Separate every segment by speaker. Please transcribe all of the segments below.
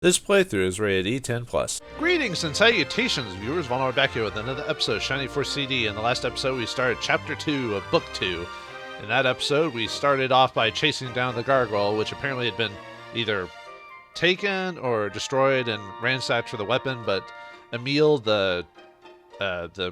Speaker 1: This playthrough is rated E10+.
Speaker 2: Greetings and salutations, viewers. Vauldemare back here with another episode of Shiny for CD. In the last episode, we started Chapter 2 of Book 2. In that episode, we started off by chasing down the gargoyle, which apparently had been either taken or destroyed and ransacked for the weapon, but Emil, the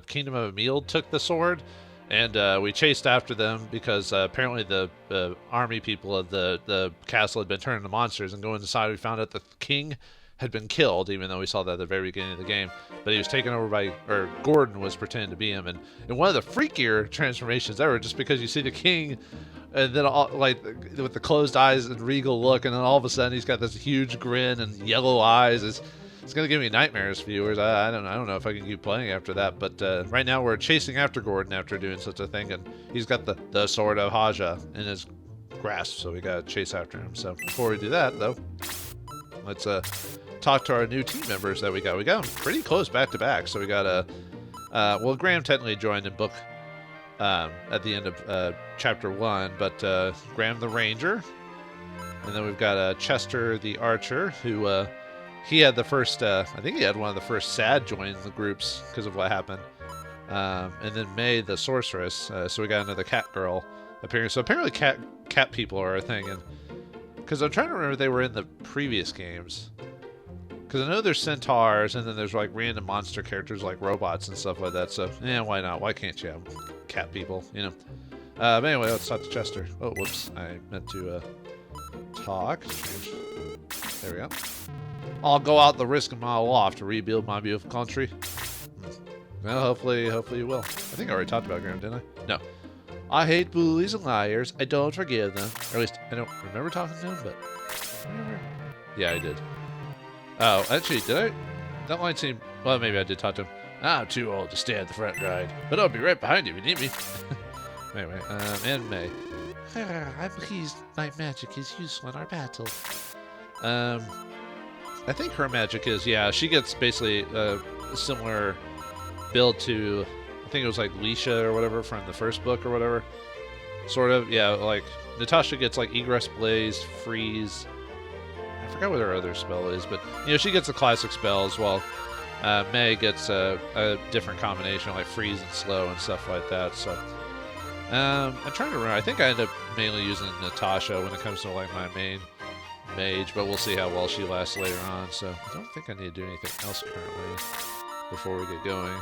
Speaker 2: Kingdom of Emil, took the sword, and we chased after them because apparently the army people of the castle had been turned into monsters, and going inside we found out the king had been killed, even though we saw that at the very beginning of the game, but he was taken over by, or Gorden was pretending to be him, and in one of the freakier transformations ever, just because you see the king and then all, like with the closed eyes and regal look, and then all of a sudden he's got this huge grin and yellow eyes. It's gonna give me nightmares, viewers. I don't know if I can keep playing after that, but right now we're chasing after Gorden after doing such a thing, and he's got the Sword of Hadja in his grasp, so we gotta chase after him. So before we do that, though, let's talk to our new team members that we got. We got them pretty close back to back. So we got well, Graham technically joined in book at the end of chapter 1, but Graham the Ranger, and then we've got Chester the Archer, who he had the first, I think he had one of the first sad joins the groups because of what happened. And then May the Sorceress. So we got another cat girl appearing. So apparently cat people are a thing. And because I'm trying to remember if they were in the previous games. Because I know there's centaurs, and then there's like random monster characters like robots and stuff like that. So yeah, why not? Why can't you have cat people? You know. But anyway, let's talk to Chester. Oh, whoops! I meant to talk. There we go. I'll go out the risk of my life to rebuild my beautiful country. Well, hopefully you will. I think I already talked about Graham, didn't I? No. I hate bullies and liars. I don't forgive them. Or at least I don't remember talking to him, but yeah, I did. Oh, actually, did I? That line seemed... Well, maybe I did talk to him. I'm too old to stand at the front guide, but I'll be right behind you if you need me. Anyway, and May. I'm pleased my magic is useful in our battle. I think her magic is, yeah, she gets basically a similar build to, I think it was like Leisha or whatever from the first book or whatever. Sort of, yeah, like Natasha gets like Egress Blaze, Freeze. I forgot what her other spell is, but you know, she gets the classic spells, while May gets a different combination, like Freeze and Slow and stuff like that. So I'm trying to remember. I think I end up mainly using Natasha when it comes to like my main mage, but we'll see how well she lasts later on. So I don't think I need to do anything else currently before we get going.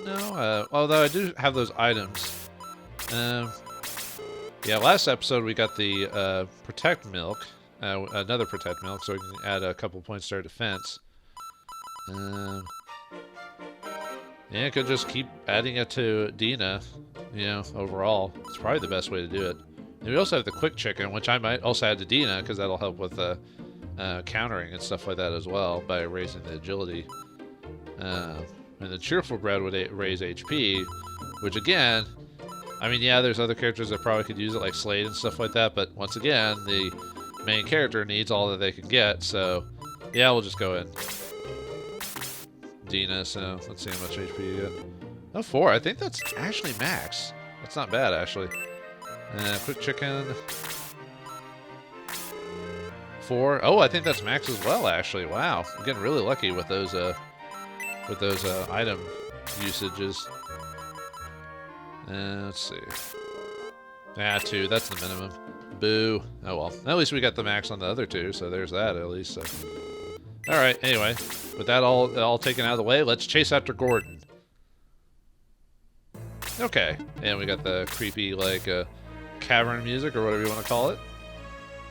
Speaker 2: No, although I do have those items. Yeah, last episode we got the Protect Milk, another Protect Milk, so we can add a couple points to our defense. Yeah, I could just keep adding it to Dina, you know, overall. It's probably the best way to do it. And we also have the Quick Chicken, which I might also add to Dina, because that'll help with countering and stuff like that as well, by raising the agility. And the Cheerful Bread would raise HP, which again... I mean, yeah, there's other characters that probably could use it, like Slade and stuff like that, but once again, the main character needs all that they can get, so yeah, we'll just go in. Dina, so let's see how much HP you get. Oh, 4. I think that's actually max. That's not bad, actually. Quick Chicken. 4. Oh, I think that's max as well, actually. Wow, I'm getting really lucky with those item usages. Let's see. Ah, 2. That's the minimum. Boo. Oh well. At least we got the max on the other 2, so there's that at least. So. All right. Anyway, with that all taken out of the way, let's chase after Gorden. Okay. And we got the creepy like cavern music or whatever you want to call it.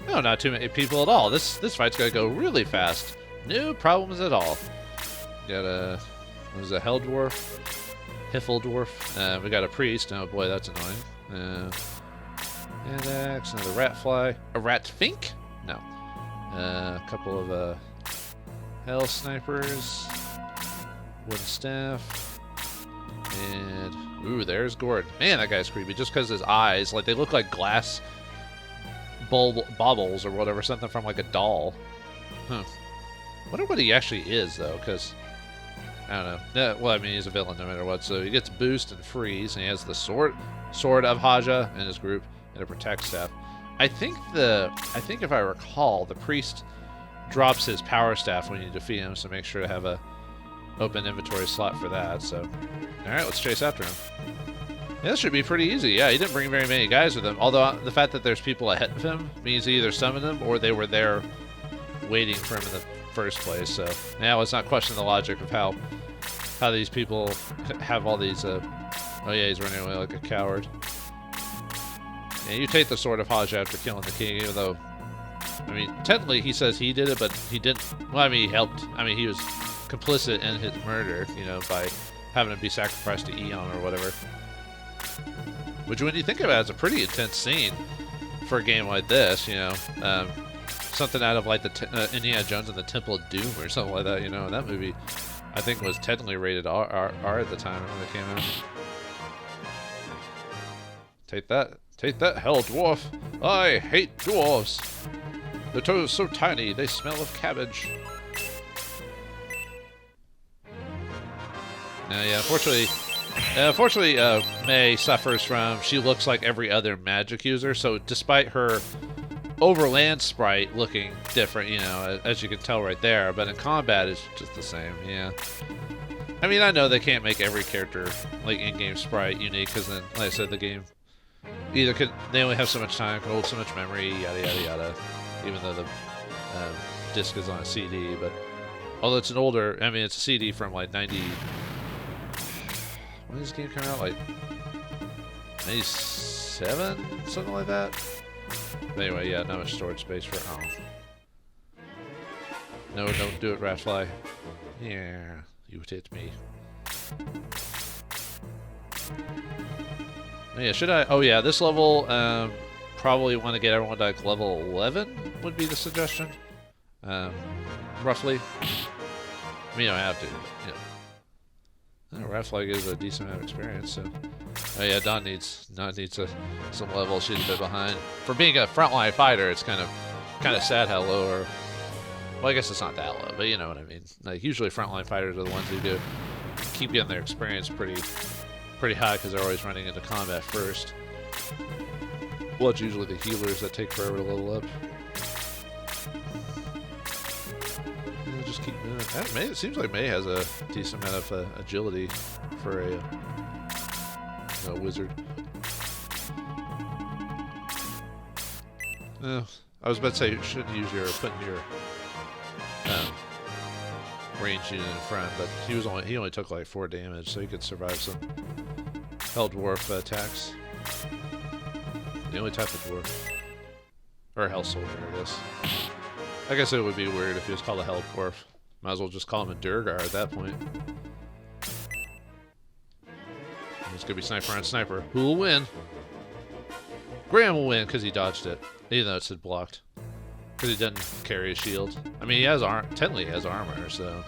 Speaker 2: No, not too many people at all. This fight's gonna go really fast. No problems at all. Got a what is it, Hell Dwarf? Hiffle Dwarf. We got a priest. Oh boy, that's annoying. And axe, another rat fly. A rat fink? No. A couple of hell snipers. Wooden staff. And ooh, there's Gorden. Man, that guy's creepy. Just because his eyes, like they look like glass baubles or whatever, something from like a doll. Huh. Wonder what he actually is though, because. I don't know. Yeah, well, I mean, he's a villain no matter what. So he gets boost and freeze, and he has the sword of Hadja in his group and a protect staff. I think if I recall, the priest drops his power staff when you defeat him, so make sure to have a open inventory slot for that. So, alright, let's chase after him. Yeah, this should be pretty easy. Yeah, he didn't bring very many guys with him, although the fact that there's people ahead of him means he either summoned them or they were there waiting for him in the first place. So now let's not question the logic of how these people have all these oh yeah, he's running away like a coward. Yeah, you take the Sword of Hadja after killing the king, even though, I mean, technically he says he did it, but he didn't. Well, I mean, he helped. I mean, he was complicit in his murder, you know, by having to be sacrificed to Eon or whatever. Which, when you think about it, it's a pretty intense scene for a game like this, you know. Something out of like the Indiana Jones and the Temple of Doom or something like that, you know. And that movie, I think, was technically rated R at the time when it came out. Take that, hell dwarf! I hate dwarves! Their toes so tiny, they smell of cabbage. Now, yeah, unfortunately, Mei suffers from, she looks like every other magic user, so despite her overland sprite looking different, you know, as you can tell right there, but in combat it's just the same, yeah. I mean, I know they can't make every character, like, in-game sprite unique, because then, like I said, the game either they only have so much time, can hold so much memory, yada yada yada, even though the disc is on a CD, but although it's an older, I mean, it's a CD from, like, 90... When did this game come out? Like 97? Something like that? But anyway, yeah, not much storage space for... Oh. No, don't do it, Ratfly. Yeah, you hit me. Oh, yeah, should I... Oh, yeah, this level, probably want to get everyone to, like, level 11 would be the suggestion. Roughly. I mean, you don't have to, but, you know. Ratfly gives a decent amount of experience, so... Oh yeah, Dawn needs some level. She's a bit behind. For being a frontline fighter, it's kind of sad how low or... Well, I guess it's not that low, but you know what I mean. Like, usually frontline fighters are the ones who do keep getting their experience pretty high because they're always running into combat first. Well, it's usually the healers that take forever to level up. Just keep moving. May, it seems like Mei has a decent amount of agility for a wizard. I was about to say you shouldn't use putting your range unit in front, but he only took like 4 damage, so he could survive some Hell Dwarf attacks. The only type of dwarf, or Hell Soldier, I guess. I guess it would be weird if he was called a Hell Dwarf. Might as well just call him a Durgar at that point. It's gonna be sniper on sniper. Who will win? Graham will win because he dodged it, even though it said blocked. Because he doesn't carry a shield. I mean, he has technically he has armor, so.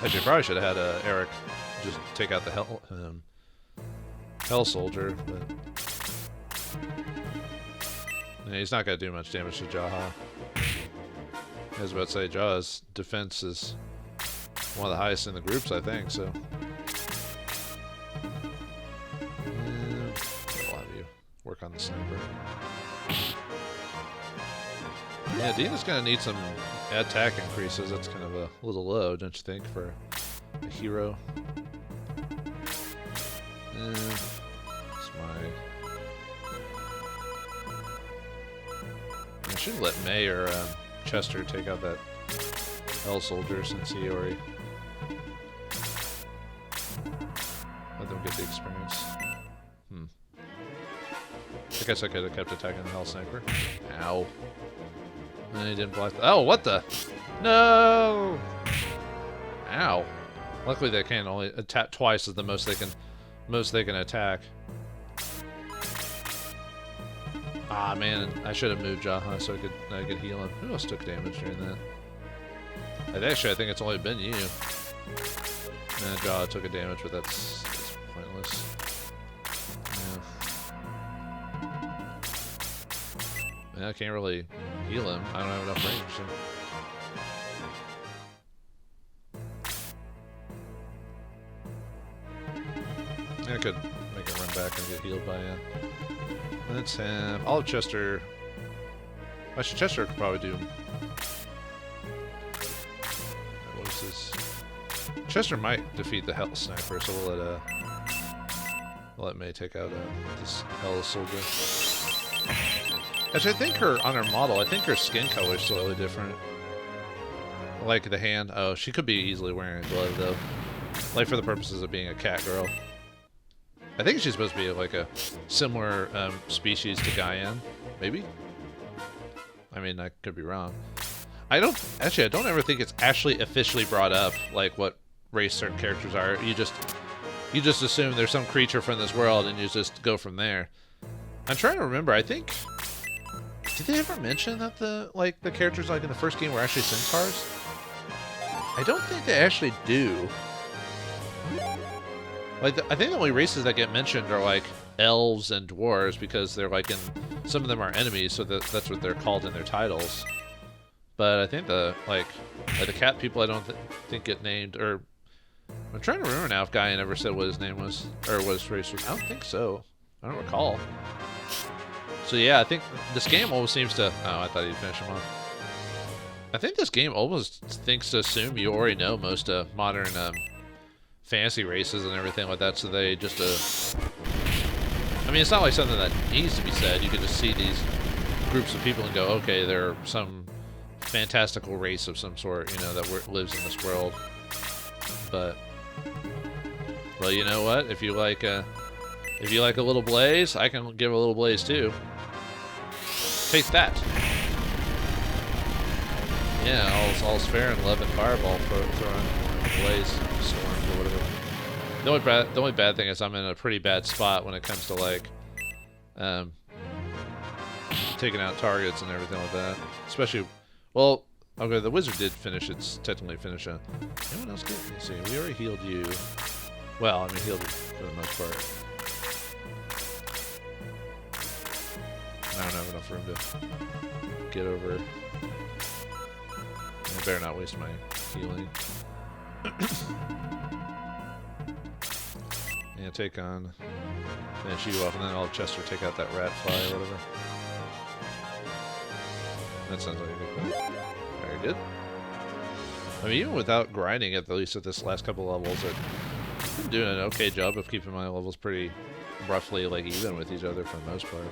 Speaker 2: Actually, probably should have had Eric just take out the Hell Soldier, but. Yeah, he's not going to do much damage to Jaha. I was about to say, Jaha's defense is one of the highest in the groups, I think, so. I'll have you work on the sniper. Yeah, Dina's going to need some attack increases. That's kind of a little low, don't you think, for a hero? I should let Mei or Chester take out that Hell Soldier since he already let them get the experience. I guess I could have kept attacking the Hell Sniper. Ow. And he didn't block the... Oh, what the? No! Ow. Luckily they can only attack twice is the most they can attack. Ah, man, I should have moved Jaha so I could heal him. Who else took damage during that? Actually, I think it's only been you. And Jaha took a damage, but that's pointless. Yeah. I can't really heal him. I don't have enough range, so... I could make him run back and get healed by Let's have... I'll have Chester Actually, Chester could probably do... What is this? Chester might defeat the Hell Sniper, so we'll let May take out this Hell Soldier. Actually, I think on her model, I think her skin color is slightly different. Like the hand. Oh, she could be easily wearing a glove, though. Like, for the purposes of being a cat girl. I think she's supposed to be, like, a similar species to Gaiden. Maybe? I mean, I could be wrong. I don't ever think it's actually officially brought up, like, what race certain characters are. You just assume there's some creature from this world, and you just go from there. I'm trying to remember, I think... Did they ever mention that the characters, like, in the first game were actually centaurs? I don't think they actually do. Like, I think the only races that get mentioned are, like, elves and dwarves, because they're, like, some of them are enemies, so that's what they're called in their titles. But I think the cat people I don't think get named, or... I'm trying to remember now if Gaiden ever said what his name was, or what his race was. I don't think so. I don't recall. So yeah, I think this game almost seems to... Oh, I thought he'd finish him off. I think this game almost thinks to assume you already know most modern fantasy races and everything like that, so they just... I mean, it's not like something that needs to be said. You can just see these groups of people and go, okay, they're some fantastical race of some sort, you know, that lives in this world. But, well, you know what? If you like a little blaze, I can give a little blaze too. Take that. Yeah, all's fair in love and fireball throwing blaze storms or whatever. The only bad thing is I'm in a pretty bad spot when it comes to like taking out targets and everything like that. Especially, well, okay, the wizard did technically finish a... Anyone else get? Let's see, we already healed you. Well, I mean, healed you for the most part. I don't have enough room to get over. I better not waste my healing. Yeah, take on... Finish you off, and then I'll have Chester take out that rat fly or whatever. That sounds like a good plan. Very good. I mean, even without grinding, at least at this last couple levels, I've been doing an okay job of keeping my levels pretty roughly like even with each other for the most part.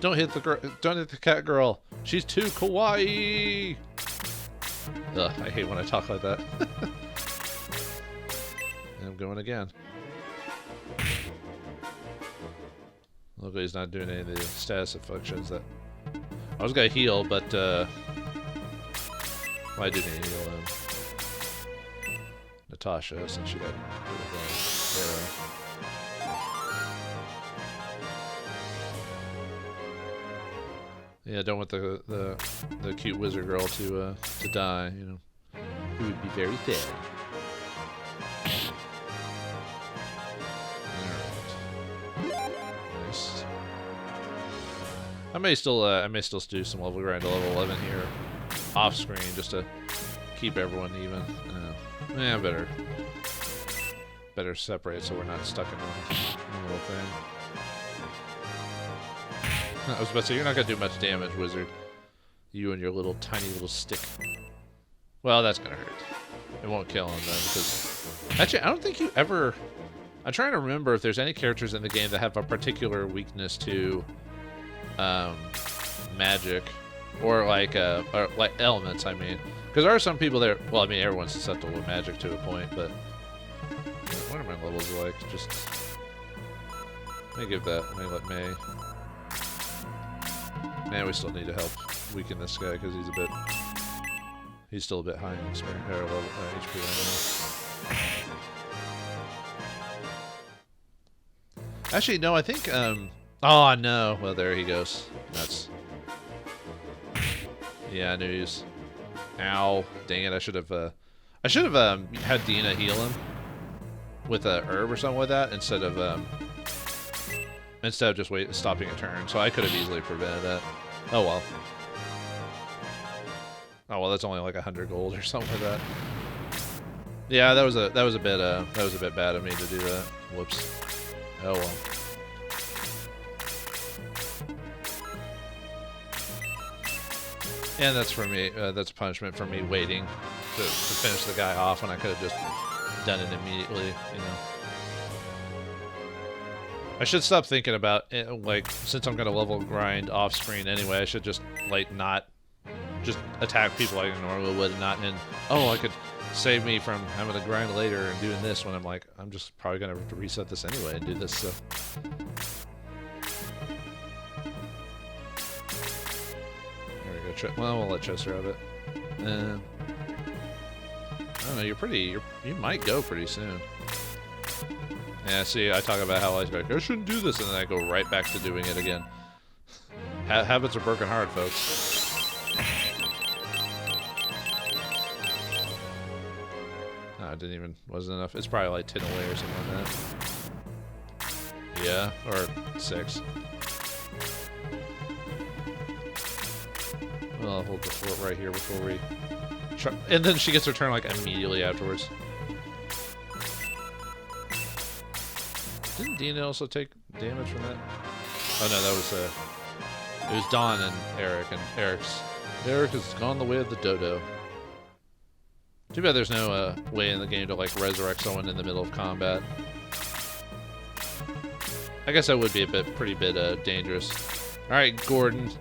Speaker 2: Don't hit the cat girl. She's too kawaii. Ugh, I hate when I talk like that. And I'm going again. Look, he's not doing any of the status functions that I was gonna heal, but well, I do need to heal Natasha since she got hit with an arrow. Yeah, don't want the cute wizard girl to die, you know. It would be very sad. Alright. Nice. I may still do some level grind to level 11 here off screen just to keep everyone even. Yeah, better separate so we're not stuck in one little thing. I was about to say, you're not going to do much damage, wizard. You and your tiny little stick. Well, that's going to hurt. It won't kill him, then, because... Actually, I don't think you ever... I'm trying to remember if there's any characters in the game that have a particular weakness to... magic. Or like elements, I mean. Because there are some people there... Well, I mean, everyone's susceptible to magic to a point, but... What are my levels like? Just... Let me let May... Man, we still need to help weaken this guy because he's still a bit high in experience, HP right now. Actually, no, I think, oh, no. Well, there he goes. That's... Yeah, I knew he was... Ow. Dang it, I should have had Dina heal him with a herb or something like that instead of just stopping a turn, so I could have easily prevented that. Oh well. Oh well, that's only like 100 gold or something like that. Yeah, that was a bit bad of me to do that. Whoops. Oh well. And that's for me. That's punishment for me waiting to finish the guy off when I could have just done it immediately. You know. I should stop thinking about it, like, since I'm gonna level grind off screen anyway. I should just like not just attack people like I normally would, and not in. Oh, I could save me from having to grind later and doing this when I'm like, I'm just probably gonna have to reset this anyway and do this. So. Well, we'll let Chester have it. I don't know. You might go pretty soon. Yeah. See, I talk about how I shouldn't do this, and then I go right back to doing it again. Habits are broken hard, folks. No, it wasn't enough. It's probably like 10 away or something like that. Yeah, or 6. I'll hold the fort right here before we try. And then she gets her turn like immediately afterwards. Didn't Dina also take damage from that? Oh no, that was it was Dawn and Eric, and Eric has gone the way of the dodo. Too bad there's no way in the game to like resurrect someone in the middle of combat. I guess that would be pretty dangerous. All right, Gordon.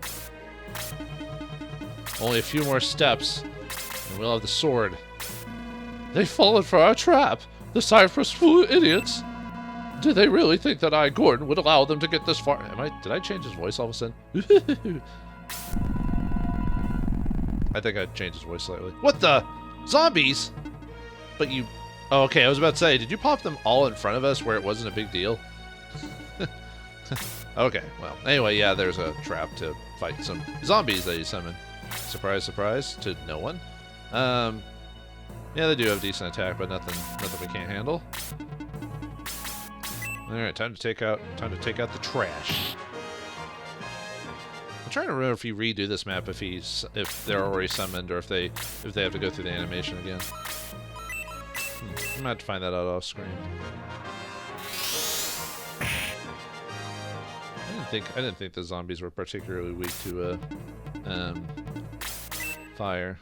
Speaker 2: Only a few more steps, and we'll have the sword. They've fallen for our trap. The Cypress fool idiots. Did they really think that I, Gordon, would allow them to get this far? Did I change his voice all of a sudden? I think I changed his voice slightly. What the? Zombies? But you... Oh, okay, I was about to say, did you pop them all in front of us where it wasn't a big deal? Okay, well, anyway, yeah, there's a trap to fight some zombies that you summon. Surprise, surprise, to no one. Yeah, they do have decent attack, but nothing we can't handle. All right, time to take out the trash. I'm trying to remember if you redo this map if they're already summoned, or if they have to go through the animation again. I'm gonna have to find that out off screen. I didn't think the zombies were particularly weak to fire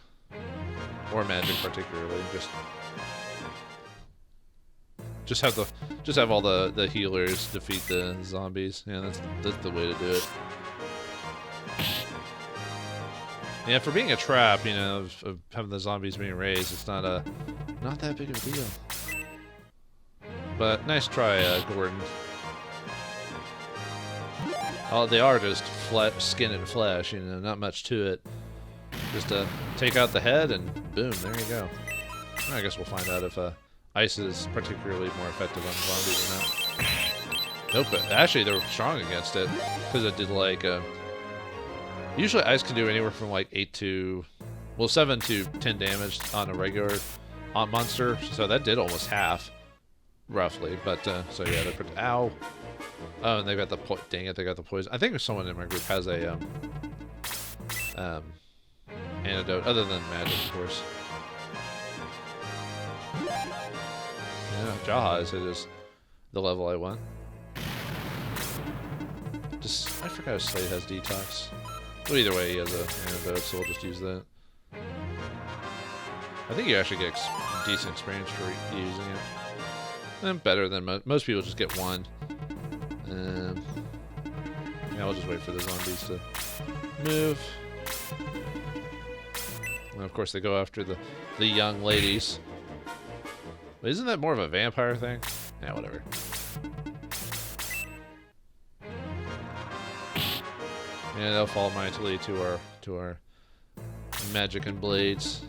Speaker 2: or magic, particularly. Just have all the healers defeat the zombies. Yeah, that's the way to do it. Yeah, for being a trap, you know, of having the zombies being raised, it's not that big of a deal. But nice try, Gordon. Oh, they are just skin and flesh, you know, not much to it. Just take out the head and boom, there you go. I guess we'll find out if ice is particularly more effective on zombies or not. Nope, but actually they're strong against it, because it did like... usually ice can do anywhere from like 7 to 10 damage on a regular monster, so that did almost half, roughly. But, so yeah, they're pretty... Ow! Oh, and they got the dang it, they got the poison. I think someone in my group has a antidote, other than magic, of course. Yeah, Jaha is the level I want. I forgot if Slade has detox. Well, either way, he has an antidote, so we'll just use that. I think you actually get decent experience for using it. And better than most people just get one. Yeah, I'll just wait for the zombies to move. And of course they go after the young ladies. But isn't that more of a vampire thing? Yeah, whatever. Yeah, they'll fall mightily to our magic and blades.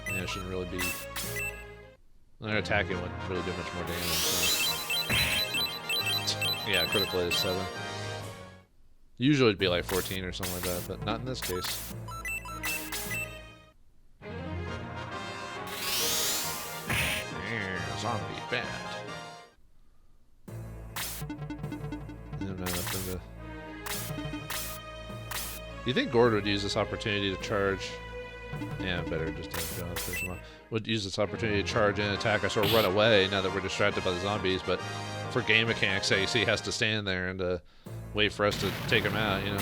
Speaker 2: Yeah, it shouldn't really be... Their attacking wouldn't really do much more damage, so... Yeah, critical hit is 7. Usually it'd be like 14 or something like that, but not in this case. Yeah, zombie bad. Do you think Gord would use this opportunity to charge? Yeah, better just have John finish him off. Would use this opportunity to charge and attack us or run away now that we're distracted by the zombies, but for game mechanics sake, he has to stand there and wait for us to take him out, you know?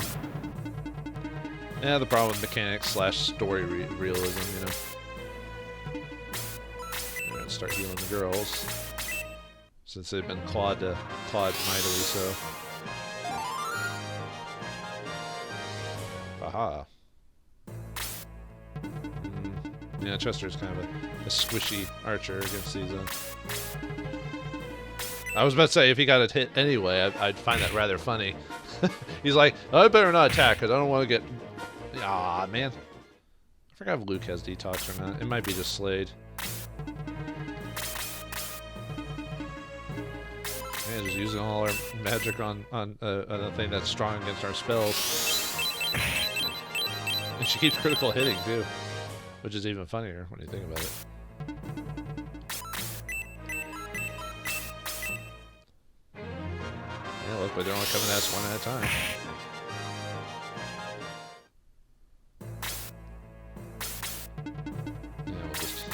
Speaker 2: Yeah, the problem with mechanics / story realism, you know. We're gonna start healing the girls since they've been clawed mightily so. Aha. Yeah, Chester's kind of a squishy archer against these. I was about to say, if he got a hit anyway, I'd find that rather funny. He's like, oh, I better not attack because I don't want to get... Ah, man. I forgot if Luke has detox or not. It might be just Slade. Man, just using all our magic on a thing that's strong against our spells. And she keeps critical hitting, too. Which is even funnier when you think about it. Yeah, look, but they're only coming at us one at a time. Yeah, we'll just...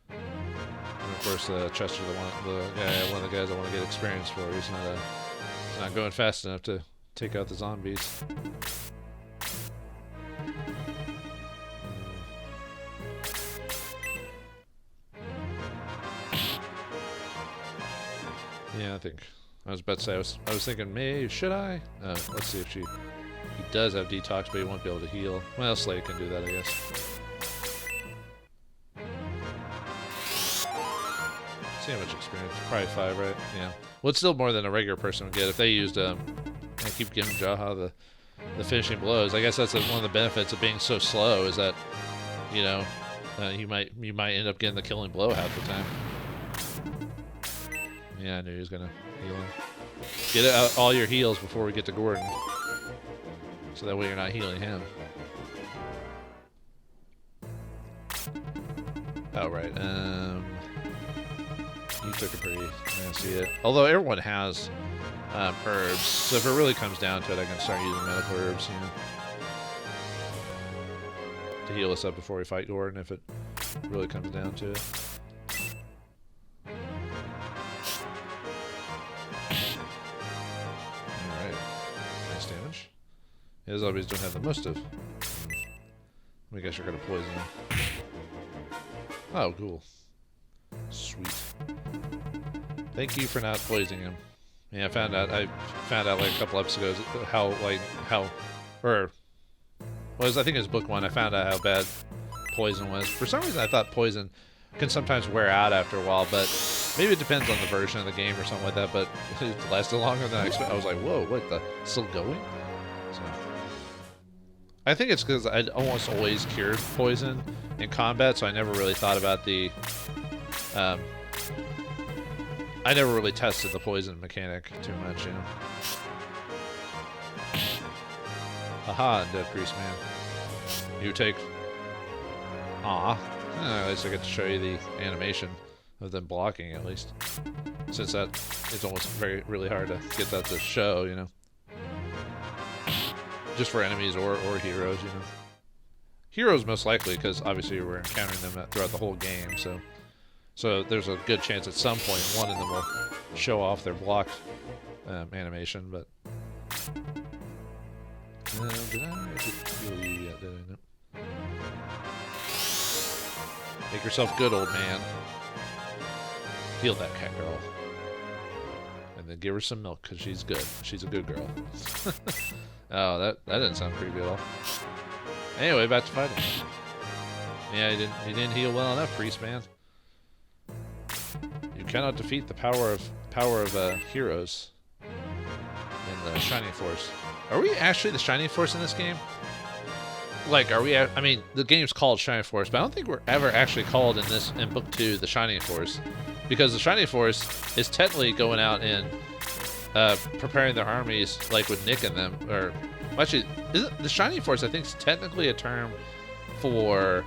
Speaker 2: And of course, Chester's one of the guys I want to get experience for. He's not going fast enough to take out the zombies. Yeah, I was about to say, I was thinking, maybe, should I? Let's see if he does have detox, but he won't be able to heal. Well, Slade can do that, I guess. See how much experience? Probably 5, right? Yeah. Well, it's still more than a regular person would get if they used, I keep giving Jaha the finishing blows. I guess that's one of the benefits of being so slow is that, you know, you might end up getting the killing blow half the time. Yeah, I knew he was gonna heal him. Get out all your heals before we get to Gordon. So that way you're not healing him. Oh, right. You took a pretty nasty hit. Although everyone has herbs, so if it really comes down to it, I can start using medical herbs, you know. To heal us up before we fight Gordon if it really comes down to it. Yeah, the zombies don't have the most of. I guess you're gonna poison them. Oh, cool. Sweet. Thank you for not poisoning him. Yeah, I found out like a couple episodes ago I think it was book 1, I found out how bad poison was. For some reason I thought poison can sometimes wear out after a while, but maybe it depends on the version of the game or something like that, but it lasted longer than I expected. I was like, whoa, what the? Still going? So, I think it's because I'd almost always cured poison in combat, so I never really thought about the... I never really tested the poison mechanic too much, you know. Aha, Dead Priest Man. You take... Aw. At least I get to show you the animation of them blocking, at least. Since that it's almost really hard to get that to show, you know. Just for enemies or heroes, you know. Heroes most likely, because obviously we're encountering them throughout the whole game, so there's a good chance at some point one of them will show off their blocked animation, but... did I heal you yet, did I? No. Make yourself good, old man. Heal that cat girl. And then give her some milk, because she's good. She's a good girl. Oh, that didn't sound creepy at all. Anyway, back to fighting. Yeah, he didn't heal well enough, Priest Man. You cannot defeat the power of heroes in the Shining Force. Are we actually the Shining Force in this game? Like, are we? I mean, the game's called Shining Force, but I don't think we're ever actually called in Book 2 the Shining Force, because the Shining Force is technically going out and preparing their armies, like with Nick and them, or actually, the Shining Force, I think, is technically a term for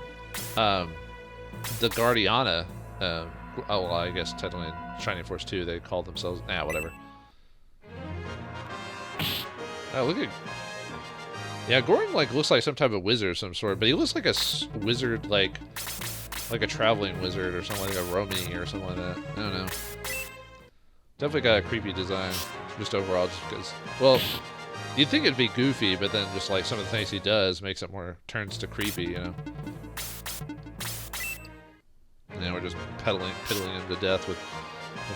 Speaker 2: the Guardiana. Oh, well, I guess technically in Shining Force 2 they called themselves. Nah, whatever. Oh, look at. Yeah, Gordon looks like some type of wizard of some sort, but he looks like a wizard, like a traveling wizard or something, like a Romani or something like that. I don't know. Definitely got a creepy design, just overall, just because. Well, You'd think it'd be goofy, but then just like some of the things he does makes it more turns to creepy, you know. And then we're just piddling him to death with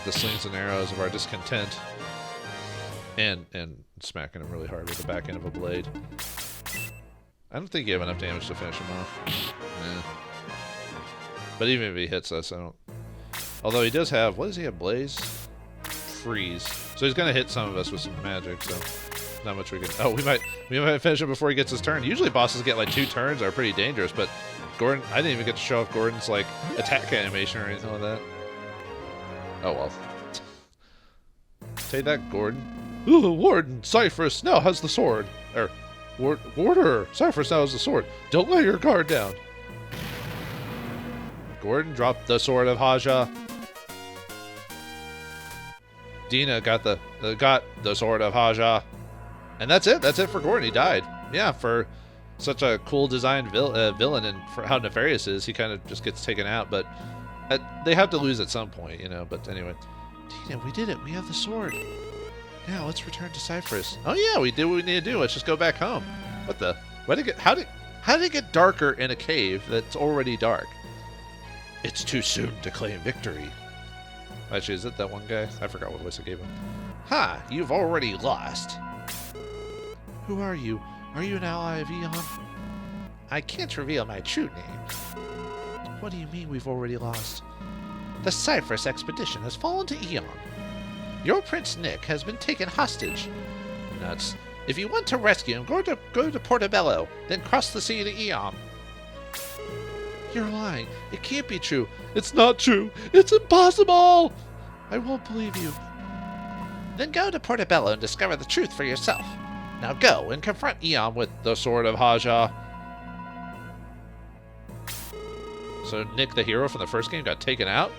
Speaker 2: the slings and arrows of our discontent, and smacking him really hard with the back end of a blade. I don't think you have enough damage to finish him off. Nah. But even if he hits us, I don't. Although he does have, what does he have? Blaze, freeze. So he's gonna hit some of us with some magic. So not much we can. Oh, we might finish him before he gets his turn. Usually bosses get like 2 turns, are pretty dangerous. But Gorden, I didn't even get to show off Gordon's like attack animation or anything like that. Oh well. Take that, Gordon. Ooh, Warden, Cypress now has the sword. Or Warder, Cypress now has the sword. Don't let your guard down. Gordon dropped the Sword of Hadja. Dina got the Sword of Hadja. And that's it. That's it for Gordon. He died. Yeah, for such a cool designed villain and for how nefarious is, he kind of just gets taken out. But they have to lose at some point, you know. But anyway. Dina, we did it. We have the sword. Now let's return to Cypress. Oh yeah, we did what we need to do. Let's just go back home. What the? How did it get darker in a cave that's already dark? It's too soon to claim victory. Actually, is it that one guy? I forgot what voice I gave him. Ha! You've already lost. Who are you? Are you an ally of Eon? I can't reveal my true name. What do you mean we've already lost? The Cypress expedition has fallen to Eon. Your Prince Nick has been taken hostage. Nuts. If you want to rescue him, go to Portobello, then cross the sea to Eon. You're lying. It can't be true. It's not true. It's impossible. I won't believe you. Then go to Portobello and discover the truth for yourself. Now go and confront Eon with the Sword of Hadja. So Nick, the hero from the first game, got taken out?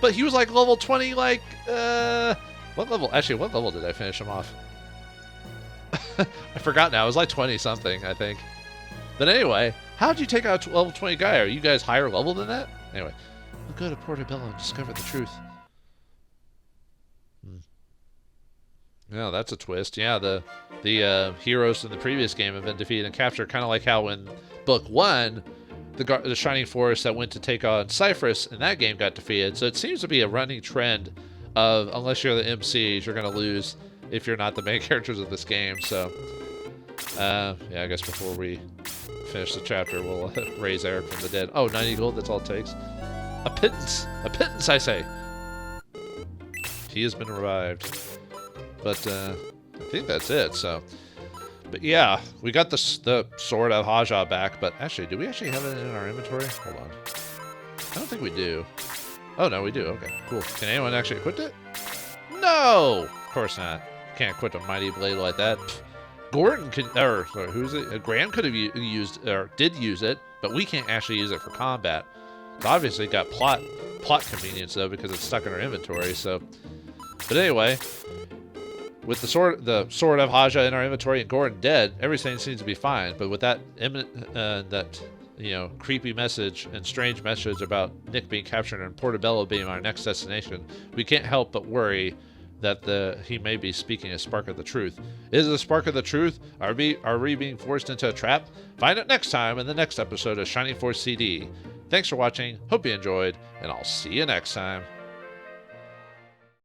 Speaker 2: But he was like level 20, like, what level? Actually, what level did I finish him off? I forgot now. It was like 20-something, I think. But anyway, how'd you take out a level 20 guy? Are you guys higher level than that? Anyway, we'll go to Portobello and discover the truth. Yeah, that's a twist. Yeah, the heroes in the previous game have been defeated and captured, kind of like how in Book 1, the Shining Force that went to take on Cypress in that game got defeated. So it seems to be a running trend of, unless you're the MCs, you're going to lose if you're not the main characters of this game. So, yeah, I guess before we finish the chapter, we'll raise Eric from the dead. Oh, 90 gold, that's all it takes. A pittance, I say. He has been revived. But I think that's it. So, but yeah, we got the Sword of Hadja back. But actually, do we actually have it in our inventory? Hold on. I don't think we do. Oh no, we do. Okay, cool. Can anyone actually equip it? No, of course not. Can't equip a mighty blade like that. Pfft. Gordon could, or sorry, who's it? Graham could have used or did use it, but we can't actually use it for combat. It's obviously got plot convenience though because it's stuck in our inventory. So, but anyway. With the sword of Hadja in our inventory and Gordon dead, everything seems to be fine. But with that creepy message and strange message about Nick being captured and Portobello being our next destination, we can't help but worry that he may be speaking a spark of the truth. Is it a spark of the truth? Are we being forced into a trap? Find out next time in the next episode of Shining Force CD. Thanks for watching. Hope you enjoyed, and I'll see you next time.